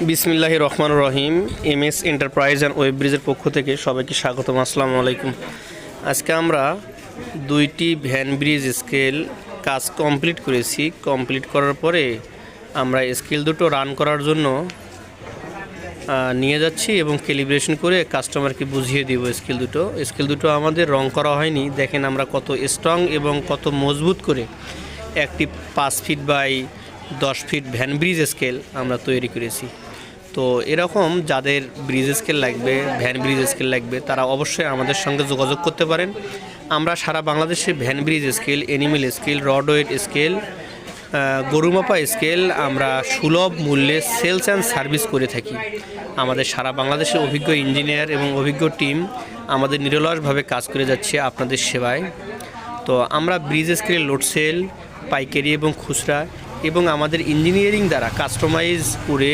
বিসমিল্লাহির রহমানির রহিম। MS enterprise and web ব্রিজের পক্ষ থেকে সবাইকে স্বাগতম। আসসালামু আলাইকুম। আজকে আমরা দুইটি ভ্যান ব্রিজ স্কেল কাজ কমপ্লিট করেছি। কমপ্লিট করার পরে আমরা স্কেল দুটো রান করার জন্য নিয়ে যাচ্ছি এবং ক্যালিব্রেশন করে কাস্টমারকে বুঝিয়ে দিব। স্কেল দুটো আমাদের রং করা হয়নি। দেখেন আমরা কত স্ট্রং এবং কত মজবুত করে একটি 5 feet by 10 feet van bridge scale আমরা তৈরি করেছি। তো এরকম যাদের ব্রিজ স্কেল লাগবে, ভ্যান ব্রিজ স্কেল লাগবে, তারা অবশ্যই আমাদের সঙ্গে যোগাযোগ করতে পারেন। আমরা সারা বাংলাদেশে van bridge scale, animal scale, rod weight scale, গরুমাপা স্কেল আমরা সুলভ মূল্যে সেলস অ্যান্ড সার্ভিস করে থাকি। আমাদের সারা বাংলাদেশে অভিজ্ঞ ইঞ্জিনিয়ার এবং অভিজ্ঞ টিম আমাদের নিরলসভাবে কাজ করে যাচ্ছে আপনাদের সেবায়। তো আমরা ব্রিজ স্কেলের লোড সেল, পাইকারি এবং খুচরা এবং আমাদের ইঞ্জিনিয়ারিং দ্বারা কাস্টমাইজ করে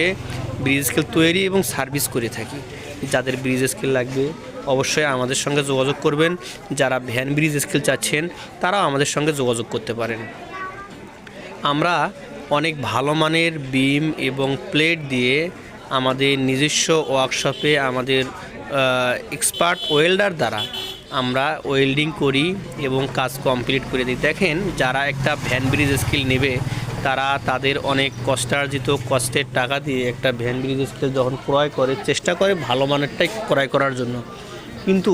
ব্রিজ স্কেল তৈরি এবং সার্ভিস করে থাকি। যাদের ব্রিজ স্কেল লাগবে অবশ্যই আমাদের সঙ্গে যোগাযোগ করবেন। যারা ভ্যান ব্রিজ স্কেল চাচ্ছেন তারাও আমাদের সঙ্গে যোগাযোগ করতে পারেন। আমরা অনেক ভালো মানের বিম এবং প্লেট দিয়ে আমাদের নিজস্ব ওয়ার্কশপে আমাদের এক্সপার্ট ওয়েল্ডার দ্বারা আমরা ওয়েল্ডিং করি এবং কাজ কমপ্লিট করে দিই। দেখেন, যারা একটা ভ্যান ব্রিজ স্কেল নেবে তারা তাদের অনেক কষ্টের টাকা দিয়ে একটা ভ্যান ব্রিজ স্কেল যখন ক্রয় করে চেষ্টা করে ভালো মানেরটাই ক্রয় করার জন্য। কিন্তু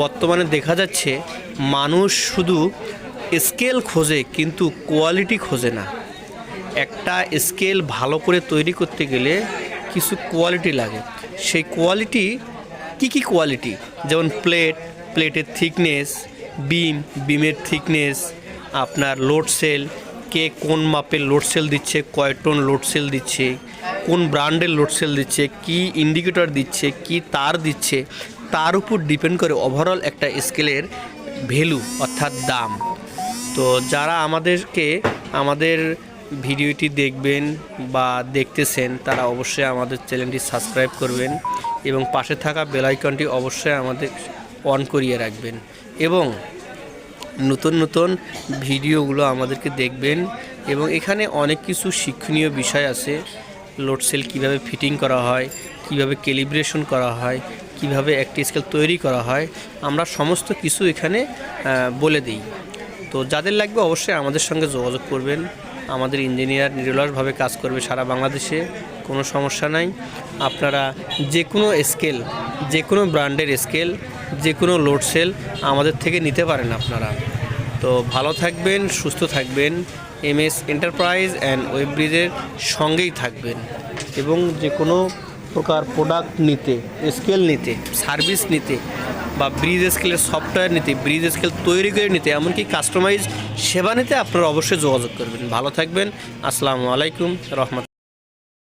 বর্তমানে দেখা যাচ্ছে মানুষ শুধু স্কেল খোঁজে কিন্তু কোয়ালিটি খোঁজে না। একটা স্কেল ভালো করে তৈরি করতে গেলে কিছু কোয়ালিটি লাগে। সেই কোয়ালিটি কি কোয়ালিটি? যেমন প্লেটের থিকনেস, বিমের থিকনেস, আপনার লোড সেল, কে কোন মাপের লোড সেল দিচ্ছে, কয় টন লোড সেল দিচ্ছে, কোন ব্র্যান্ডের লোড সেল দিচ্ছে, কি ইন্ডিকেটর দিচ্ছে, কি তার দিচ্ছে, তার উপর ডিপেন্ড করে ওভারঅল একটা স্কেলের ভ্যালু অর্থাৎ দাম। তো যারা আমাদের ভিডিওটি দেখবেন বা দেখতেছেন তারা অবশ্যই আমাদের চ্যানেলটি সাবস্ক্রাইব করবেন এবং পাশে থাকা বেল আইকনটি অবশ্যই আমাদের অন করিয়ে রাখবেন এবং নতুন ভিডিওগুলো আমাদেরকে দেখবেন। এবং এখানে অনেক কিছু শিক্ষণীয় বিষয় আছে। লোড সেল কীভাবে ফিটিং করা হয়, কিভাবে ক্যালিব্রেশন করা হয়, কিভাবে একটি স্কেল তৈরি করা হয়, আমরা সমস্ত কিছু এখানে বলে দিই। তো যাদের লাগবে অবশ্যই আমাদের সঙ্গে যোগাযোগ করবেন। আমাদের ইঞ্জিনিয়ার নিরলসভাবে কাজ করবে সারা বাংলাদেশে, কোনো সমস্যা নাই। আপনারা যে কোনো স্কেল, যে কোনো ব্র্যান্ডের স্কেল, যে কোনো লোড সেল আমাদের থেকে নিতে পারেন আপনারা। তো ভালো থাকবেন, সুস্থ থাকবেন, এমএস এন্টারপ্রাইজ অ্যান্ড ওয়েব ব্রিজের সঙ্গেই থাকবেন এবং যে কোনো প্রকার প্রোডাক্ট নিতে, স্কেল নিতে, সার্ভিস নিতে বা ব্রিজ স্কেলের সফটওয়্যার নিতে, ব্রিজ স্কেল তৈরি করে নিতে, এমনকি কাস্টমাইজ সেবা নিতে আপনারা অবশ্যই যোগাযোগ করবেন। ভালো থাকবেন। আসসালামু আলাইকুম রহমতুল্লাহ।